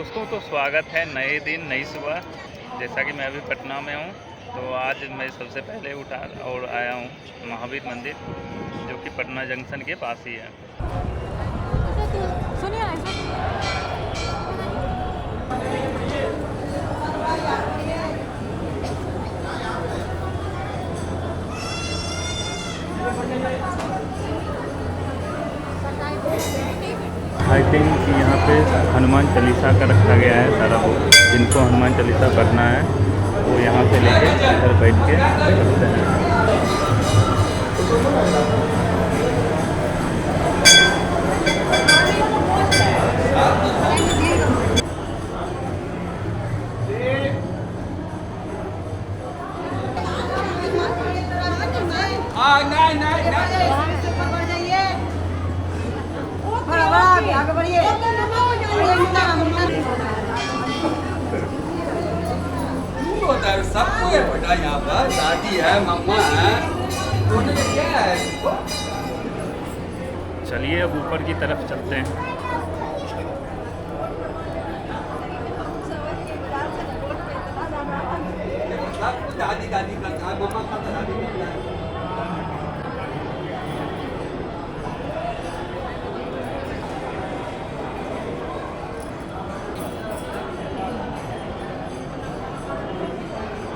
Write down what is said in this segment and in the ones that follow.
दोस्तों, तो स्वागत है नए दिन नई सुबह। जैसा कि मैं अभी पटना में हूँ, तो आज मैं सबसे पहले उठा और आया हूँ महावीर मंदिर, जो कि पटना जंक्शन के पास ही है। आई थिंक कि यहाँ पे हनुमान चालीसा का रखा गया है सारा बुक। जिनको हनुमान चालीसा पढ़ना है वो यहाँ से लेके इधर बैठ के पढ़ते हैं। आगे बढ़िए। होता है सबको है बेटा, यहाँ पर दादी है, मम्मा है, तो क्या है? चलिए अब ऊपर की तरफ चलते हैं। सब दादी दादी करता है, मम्मा का दादी करता है।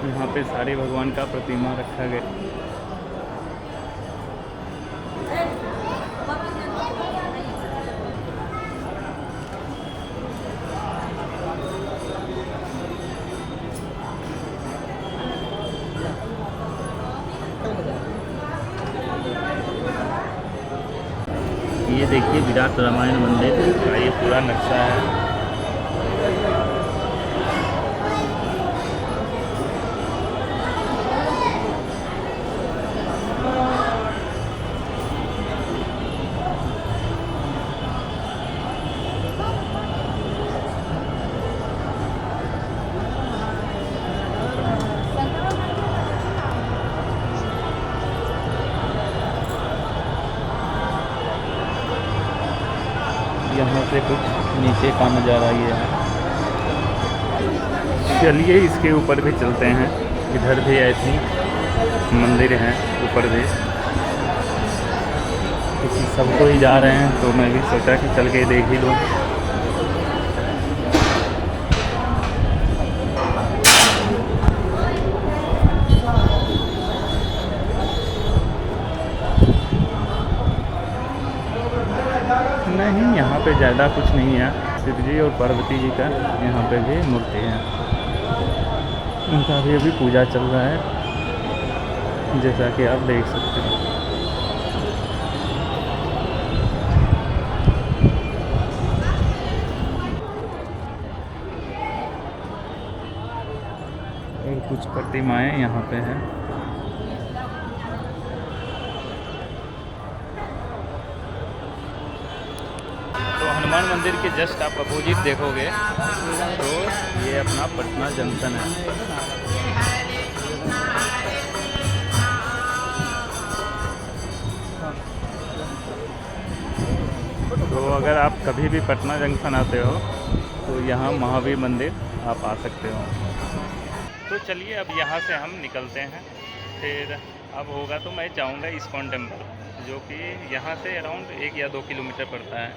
यहाँ पे सारे भगवान का प्रतिमा रखा गया। ये देखिए विराट रामायण मंदिर का ये पूरा नक्शा है। यहाँ से कुछ नीचे का नज़ारा ये है। चलिए इसके ऊपर भी चलते हैं। इधर भी ऐसी मंदिर हैं ऊपर भी। किसी सबको ही जा रहे हैं, तो मैं भी सोचा कि चल के देख ही लूँ। नहीं, यहाँ पे ज़्यादा कुछ नहीं है। शिव जी और पार्वती जी का यहाँ पे भी मूर्ति है। उनका भी अभी पूजा चल रहा है, जैसा कि आप देख सकते हैं। और कुछ प्रतिमाएं यहाँ पे हैं। तो हनुमान मंदिर के जस्ट आप अपोजिट देखोगे तो ये अपना पटना जंक्शन है। तो अगर आप कभी भी पटना जंक्शन आते हो तो यहाँ महावीर मंदिर आप आ सकते हो। तो चलिए अब यहाँ से हम निकलते हैं। फिर अब होगा तो मैं जाऊँगा इस्कॉन टेम्पल, जो कि यहाँ से अराउंड 1 या 2 किलोमीटर पड़ता है।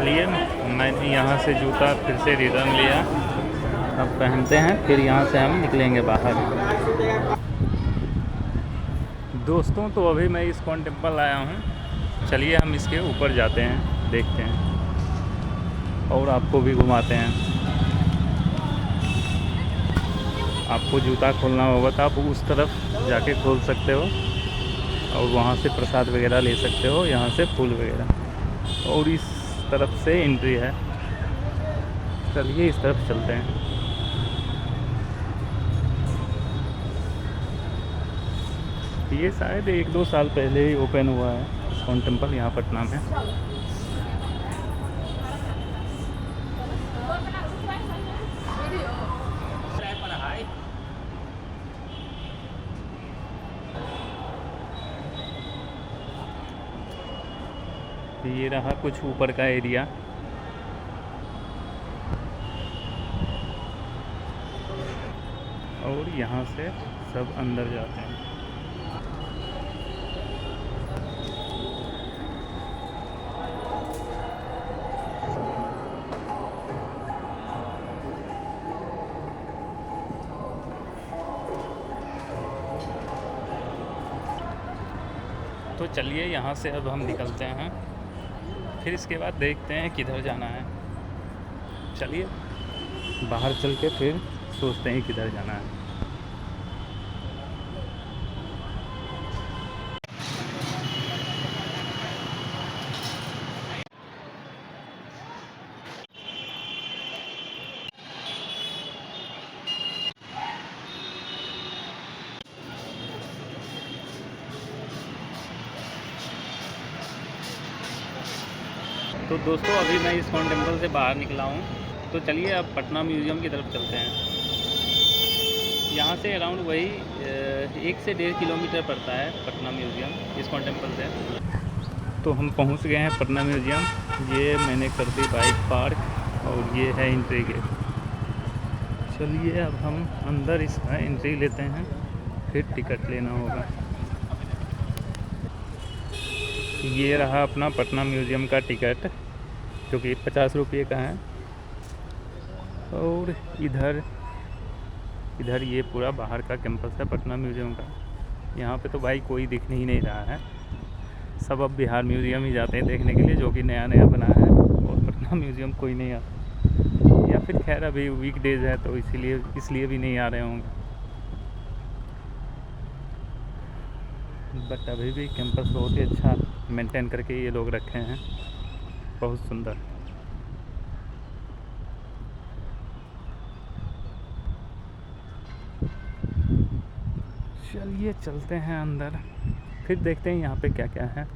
चलिए मैंने यहाँ से जूता फिर से रिटर्न लिया, अब पहनते हैं, फिर यहाँ से हम निकलेंगे बाहर। दोस्तों तो अभी मैं इस्कॉन टेम्पल आया हूँ, चलिए हम इसके ऊपर जाते हैं, देखते हैं और आपको भी घुमाते हैं। आपको जूता खोलना होगा तो आप उस तरफ जाके खोल सकते हो और वहाँ से प्रसाद वगैरह ले सकते हो, यहाँ से फूल वगैरह, और इस तरफ से एंट्री है। चलिए इस तरफ चलते हैं। ये शायद 1-2 साल पहले ही ओपन हुआ है इस्कॉन टेम्पल यहाँ पटना में। ये रहा कुछ ऊपर का एरिया। और यहाँ से सब अंदर जाते हैं। तो चलिए यहाँ से अब हम निकलते हैं, फिर इसके बाद देखते हैं किधर जाना है। चलिए बाहर चल के फिर सोचते हैं किधर जाना है। तो दोस्तों अभी मैं इस्कॉन टेम्पल से बाहर निकला हूँ, तो चलिए अब पटना म्यूज़ियम की तरफ चलते हैं। यहाँ से अराउंड वही 1 से 1.5 किलोमीटर पड़ता है पटना म्यूज़ियम इस्कॉन टेम्पल से। तो हम पहुँच गए हैं पटना म्यूज़ियम। ये मैंने कर दी बाइक पार्क और ये है एंट्री गेट। चलिए अब हम अंदर इसका एंट्री लेते हैं, फिर टिकट लेना होगा। ये रहा अपना पटना म्यूज़ियम का टिकट, जो कि 50 रुपये का है। और इधर ये पूरा बाहर का कैंपस है पटना म्यूज़ियम का। यहाँ पे तो भाई कोई दिख ही नहीं रहा है, सब अब बिहार म्यूज़ियम ही जाते हैं देखने के लिए, जो कि नया नया बना है, और पटना म्यूज़ियम कोई नहीं आता। या फिर खैर अभी वीकडेज़ है तो इसलिए भी नहीं आ रहे होंगे। बट अभी भी कैंपस बहुत ही अच्छा मेंटेन करके ये लोग रखे हैं, बहुत सुंदर। चलिए चलते हैं अंदर, फिर देखते हैं यहाँ पे क्या क्या है।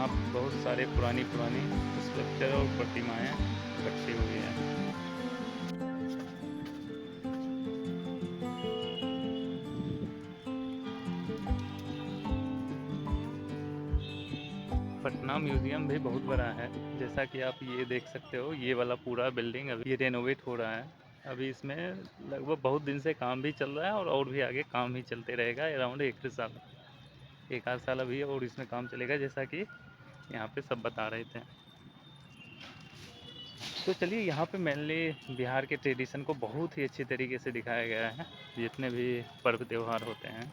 यहाँ बहुत सारे पुरानी स्कल्पचर और प्रतिमाएं रखी हुई हैं। पटना म्यूज़ियम भी बहुत बड़ा है, जैसा कि आप ये देख सकते हो। ये वाला पूरा बिल्डिंग अभी रेनोवेट हो रहा है। अभी इसमें लगभग बहुत दिन से काम भी चल रहा है और भी आगे काम भी चलते रहेगा। अराउंड 1 आध साल अभी और इसमें काम चलेगा, जैसा कि यहाँ पे सब बता रहे थे। तो चलिए, यहाँ पे मेनली बिहार के ट्रेडिशन को बहुत ही अच्छी तरीके से दिखाया गया है, जितने भी पर्व त्यौहार होते हैं।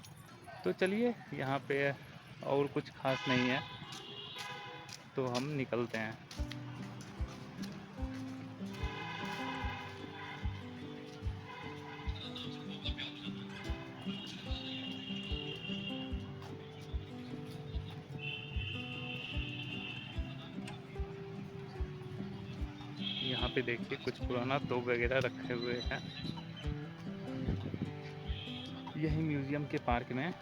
तो चलिए, यहाँ पे और कुछ खास नहीं है, तो हम निकलते हैं। यहाँ पे देखिए कुछ पुराना तोप वगैरह रखे हुए हैं, यही म्यूजियम के पार्क में।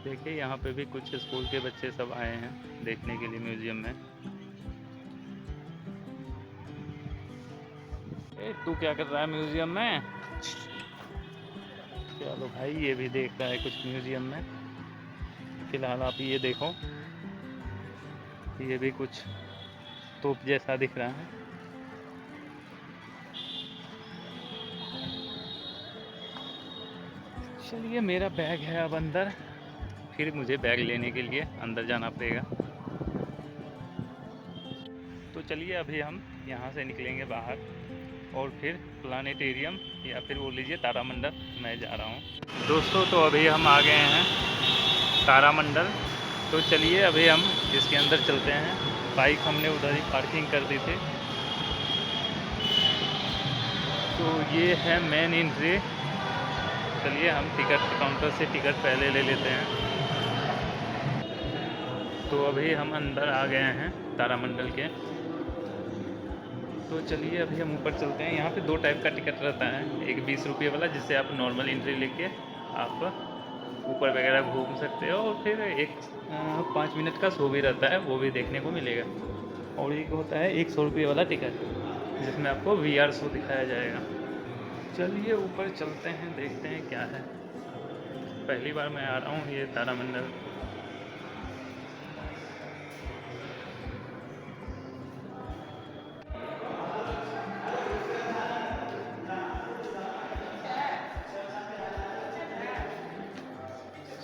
देखिए यहाँ पे भी कुछ स्कूल के बच्चे सब आए हैं देखने के लिए म्यूजियम में। ए, तू क्या कर रहा है म्यूजियम में? चलो भाई, ये भी देख रहा है कुछ म्यूजियम में। फिलहाल आप ये देखो, ये भी कुछ तोप जैसा दिख रहा है। चलिए, मेरा बैग है अब अंदर, फिर मुझे बैग लेने के लिए अंदर जाना पड़ेगा। तो चलिए, अभी हम यहाँ से निकलेंगे बाहर और फिर प्लानेटेरियम या फिर बोल लीजिए तारामंडल मैं जा रहा हूँ। दोस्तों, तो अभी हम आ गए हैं तारामंडल। तो चलिए, अभी हम इसके अंदर चलते हैं। बाइक हमने उधर ही पार्किंग कर दी थी। तो ये है मेन एंट्री। चलिए, हम टिकट काउंटर से टिकट पहले ले लेते हैं। तो अभी हम अंदर आ गए हैं तारामंडल के। तो चलिए, अभी हम ऊपर चलते हैं। यहाँ पे 2 टाइप का टिकट रहता है, एक 20 रुपये वाला जिससे आप नॉर्मल एंट्री लेके आप ऊपर वगैरह घूम सकते हो, और फिर एक 5 मिनट का शो भी रहता है, वो भी देखने को मिलेगा। और एक होता है 100 रुपये वाला टिकट, जिसमें आपको VR शो दिखाया जाएगा। चलिए, ऊपर चलते हैं, देखते हैं क्या है। पहली बार मैं आ रहा हूँ ये तारामंडल।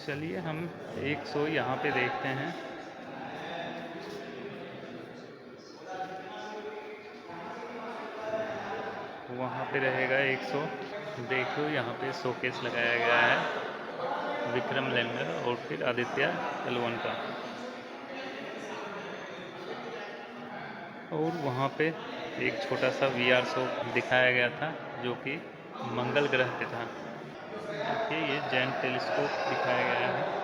चलिए, हम 100 यहाँ पे देखते हैं। वहाँ पे रहेगा 100। देखो, यहाँ पे शोकेस लगाया गया है विक्रम लैंडर और फिर आदित्य L1 का। और वहाँ पे एक छोटा सा VR शो दिखाया गया था, जो कि मंगल ग्रह पे था। देखिए, ये जैंट टेलीस्कोप दिखाया गया है।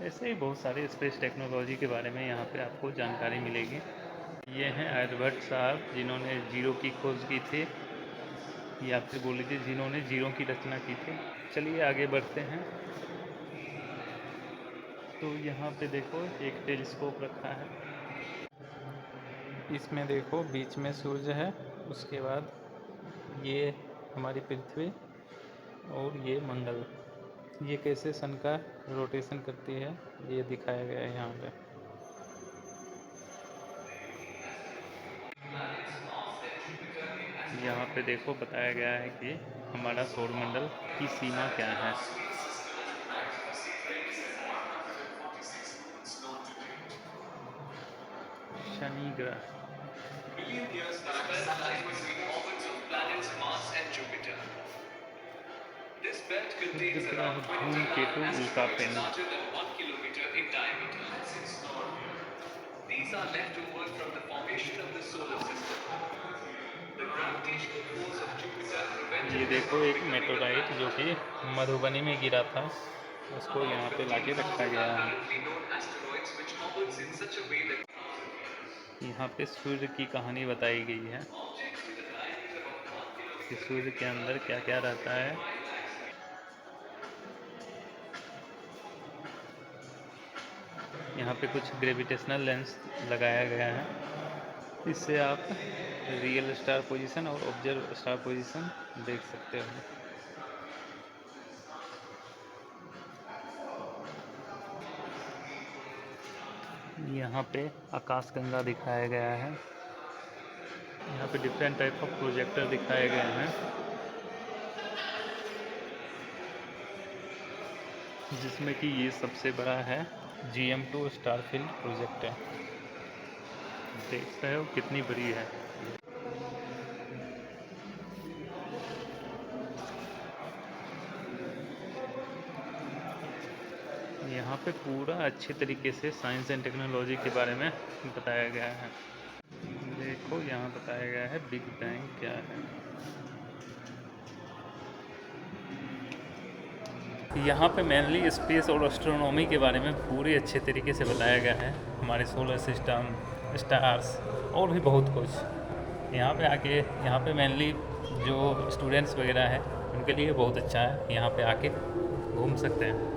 ऐसे ही बहुत सारे स्पेस टेक्नोलॉजी के बारे में यहाँ पे आपको जानकारी मिलेगी। ये हैं आर्यभट्ट साहब, जिन्होंने जीरो की खोज की थी, या फिर बोल लीजिए जिन्होंने जीरो की रचना की थी। चलिए, आगे बढ़ते हैं। तो यहाँ पे देखो एक टेलीस्कोप रखा है। इसमें देखो बीच में सूर्य है, उसके बाद ये हमारी पृथ्वी और ये मंगल। ये कैसे सन का रोटेशन करती है, ये दिखाया गया है यहाँ पे। यहाँ पे देखो बताया गया है कि हमारा सौरमंडल की सीमा क्या है। शनि ग्रह। धूमकेतु उल्का पिंड। These are left over from the formation of the solar system. The gravitational force of Jupiter prevented ये देखो एक मेटोराइट जो कि मधुबनी में गिरा था, उसको यहाँ पे लाके रखा गया है। known asteroids which orbits in such a way that यहाँ पे सूर्य की कहानी बताई गई है कि सूर्य के अंदर क्या क्या रहता है। यहाँ पे कुछ ग्रेविटेशनल लेंस लगाया गया है, इससे आप रियल स्टार पोजीशन और ऑब्जर्व स्टार पोजीशन देख सकते हो। यहाँ पे आकाशगंगा दिखाया गया है। यहाँ पे डिफरेंट टाइप ऑफ प्रोजेक्टर दिखाए गए हैं, जिसमें कि ये सबसे बड़ा है GM2 स्टारफील्ड प्रोजेक्टर। देख रहे हो कितनी बड़ी है। यहाँ पे पूरा अच्छे तरीके से साइंस एंड टेक्नोलॉजी के बारे में बताया गया है। देखो यहाँ बताया गया है बिग बैंग क्या है। यहाँ पे मेनली स्पेस और एस्ट्रोनॉमी के बारे में पूरे अच्छे तरीके से बताया गया है। हमारे सोलर सिस्टम, स्टार्स और भी बहुत कुछ। यहाँ पे आके यहाँ पे मेनली जो स्टूडेंट्स वगैरह हैं उनके लिए बहुत अच्छा है, यहाँ पे आके घूम सकते हैं।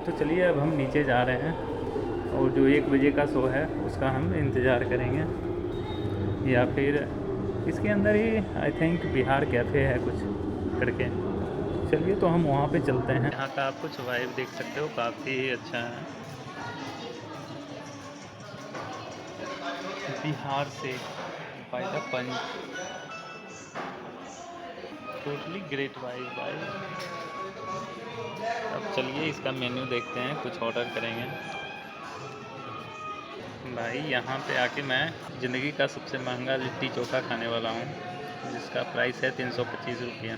तो चलिए अब हम नीचे जा रहे हैं और जो 1 बजे का शो है उसका हम इंतज़ार करेंगे, या फिर इसके अंदर ही आई थिंक बिहार कैफ़े है कुछ करके। चलिए तो हम वहाँ पे चलते हैं। यहाँ का आप कुछ वाइब देख सकते हो, काफ़ी अच्छा है। बिहार से by the punch, totally great vibe भाई। अब चलिए इसका मेन्यू देखते हैं, कुछ ऑर्डर करेंगे। भाई यहाँ पे आके मैं ज़िंदगी का सबसे महंगा लिट्टी चोखा खाने वाला हूँ, जिसका प्राइस है 325 रुपया।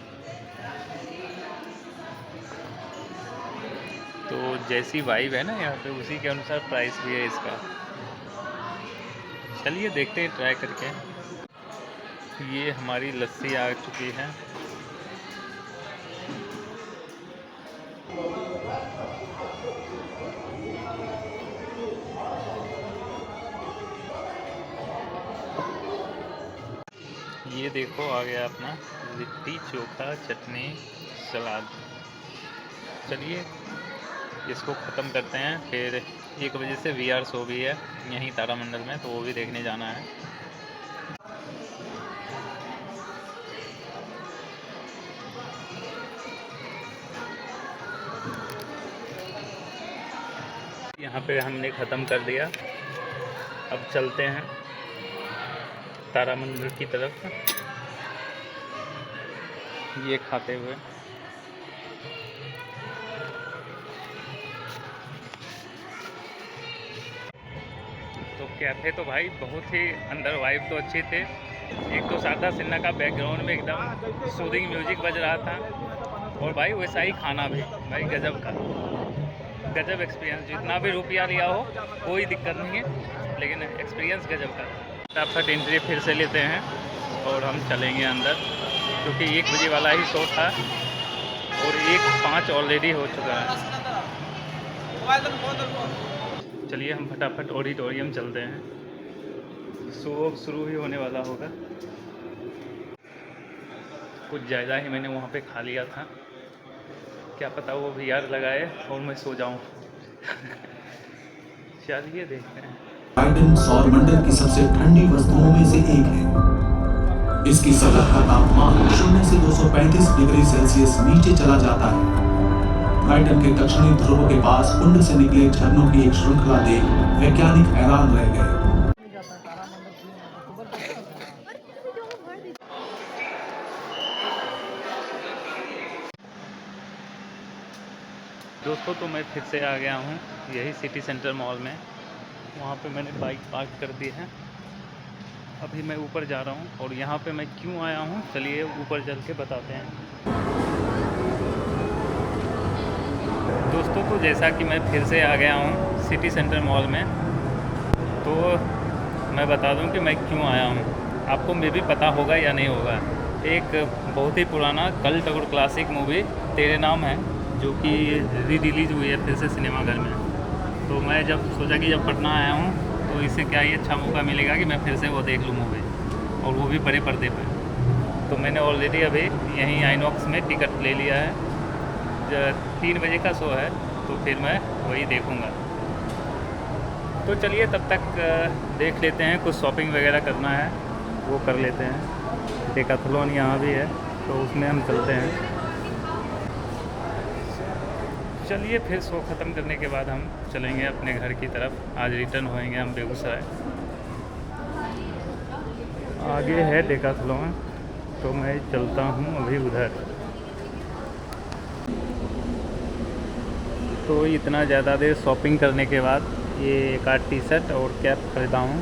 तो जैसी वाइब है ना यहाँ पे, उसी के अनुसार प्राइस भी है इसका। चलिए देखते हैं ट्राई करके। ये हमारी लस्सी आ चुकी है। ये देखो आ गया अपना लिट्टी चोखा, चटनी, सलाद। चलिए इसको ख़त्म करते हैं, फिर 1 बजे से VR शो भी है यहीं तारामंडल में, तो वो भी देखने जाना है। यहाँ पे हमने ख़त्म कर दिया, अब चलते हैं तारामंडल की तरफ ये खाते हुए। तो कैफ़े तो भाई बहुत ही अंदर वाइब तो अच्छी थे। एक तो शारदा सिन्हा का बैकग्राउंड में एकदम सूदिंग म्यूजिक बज रहा था, और भाई वैसा ही खाना भी भाई गजब का, गजब एक्सपीरियंस। जितना भी रुपया लिया हो कोई दिक्कत नहीं है, लेकिन एक्सपीरियंस गजब का। फटाफट एंट्री फिर से लेते हैं और हम चलेंगे अंदर, क्योंकि 1 बजे वाला ही शो था और 1:05 ऑलरेडी हो चुका है। चलिए हम फटाफट ऑडिटोरियम चलते हैं, शो शुरू ही होने वाला होगा। कुछ ज़्यादा ही मैंने वहाँ पे खा लिया था, क्या पता वो VR लगाए और मैं सो जाऊँ। चलिए देखते हैं। टाइटन सौरमंडल की सबसे ठंडी वस्तुओं में से एक है। इसकी सतह का तापमान 0 से 235 डिग्री सेल्सियस नीचे चला जाता है। टाइटन के दक्षिणी ध्रुव के पास कुंड से निकले झरनों की एक श्रृंखला देख वैज्ञानिक हैरान रह गए। दोस्तों तो मैं फिर से आ गया हूँ यही सिटी सेंटर मॉल में। वहाँ पे मैंने बाइक पार्क कर दी है। अभी मैं ऊपर जा रहा हूँ, और यहाँ पे मैं क्यों आया हूँ चलिए ऊपर चल के बताते हैं। दोस्तों तो जैसा कि मैं फिर से आ गया हूँ सिटी सेंटर मॉल में, तो मैं बता दूँ कि मैं क्यों आया हूँ। आपको मे भी पता होगा या नहीं होगा, एक बहुत ही पुराना कल्ट और क्लासिक मूवी तेरे नाम है, जो कि रिलीज़ हुई है फिर से सिनेमाघर में। तो मैं जब सोचा कि जब पटना आया हूँ तो तो इससे क्या ही अच्छा मौका मिलेगा कि मैं फिर से वो देख लूँ मूवी, और वो भी बड़े पर्दे पर। तो मैंने ऑलरेडी अभी यहीं आइनॉक्स में टिकट ले लिया है। 3 बजे का शो है, तो फिर मैं वही देखूँगा। तो चलिए तब तक देख लेते हैं, कुछ शॉपिंग वगैरह करना है वो कर लेते हैं। डेकाथलॉन यहाँ भी है, तो उसमें हम चलते हैं। चलिए फिर शो ख़त्म करने के बाद हम चलेंगे अपने घर की तरफ। आज रिटर्न होएंगे हम बेगूसराय। आगे है डेकाथलॉन, तो मैं चलता हूँ अभी उधर। तो इतना ज़्यादा देर शॉपिंग करने के बाद ये एक आध टी शर्ट और कैप खरीदा हूँ।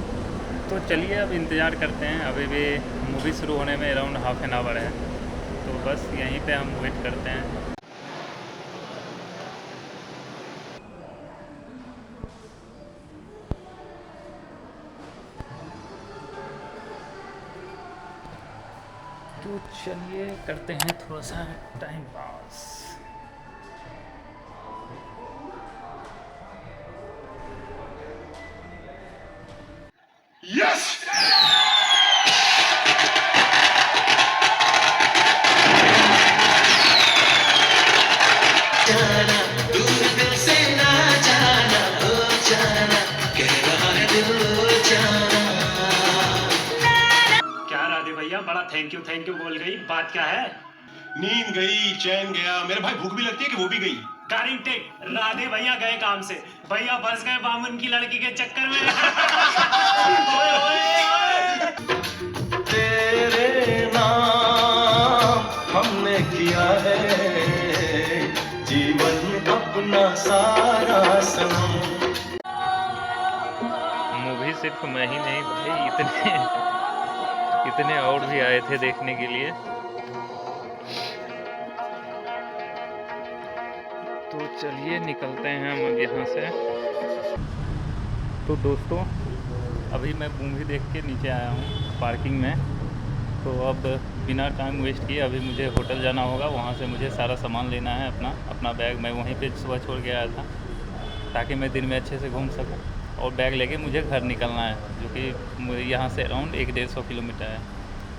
तो चलिए अब इंतज़ार करते हैं। अभी भी मूवी शुरू होने में अराउंड हाफ एन आवर है, तो बस यहीं पे हम वेट करते हैं। तो चलिए करते हैं थोड़ा सा टाइम पास। Yes! जाना दूर दिल से ना जाना, हो जाना कह रहा है दिल, हो जाना। क्या राधे भैया, बड़ा थैंक यू बोल गई, बात क्या है? नींद गई, चैन गया, मेरे भाई भूख भी लगती है कि वो भी गई। गाड़ी टेक, राधे भैया गए काम से, भैया फंस गए बामन की लड़की के चक्कर में। ओए, ओए, ओए। तेरे नाम हमने किया है जीवन अपना सारा सनम। मूवी सिर्फ मैं ही नहीं भाई, इतने और भी आए थे देखने के लिए। तो चलिए निकलते हैं हम अब यहाँ से। तो दोस्तों अभी मैं मूवी देख के नीचे आया हूँ पार्किंग में। तो अब बिना टाइम वेस्ट किए अभी मुझे होटल जाना होगा। वहाँ से मुझे सारा सामान लेना है, अपना बैग मैं वहीं पे सुबह छोड़ के आया था, ताकि मैं दिन में अच्छे से घूम सकूँ। और बैग लेके मुझे घर निकलना है, जो कि यहाँ से अराउंड 1-150 किलोमीटर है।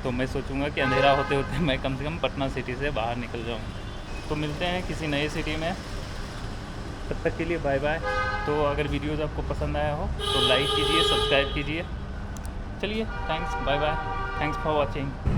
तो मैं सोचूंगा कि अंधेरा होते होते मैं कम से कम पटना सिटी से बाहर निकल जाऊँ। तो मिलते हैं किसी नई सिटी में, तब तक के लिए बाय बाय। तो अगर वीडियोज़ आपको पसंद आया हो तो लाइक कीजिए, सब्सक्राइब कीजिए। चलिए thanks, bye bye, thanks for watching.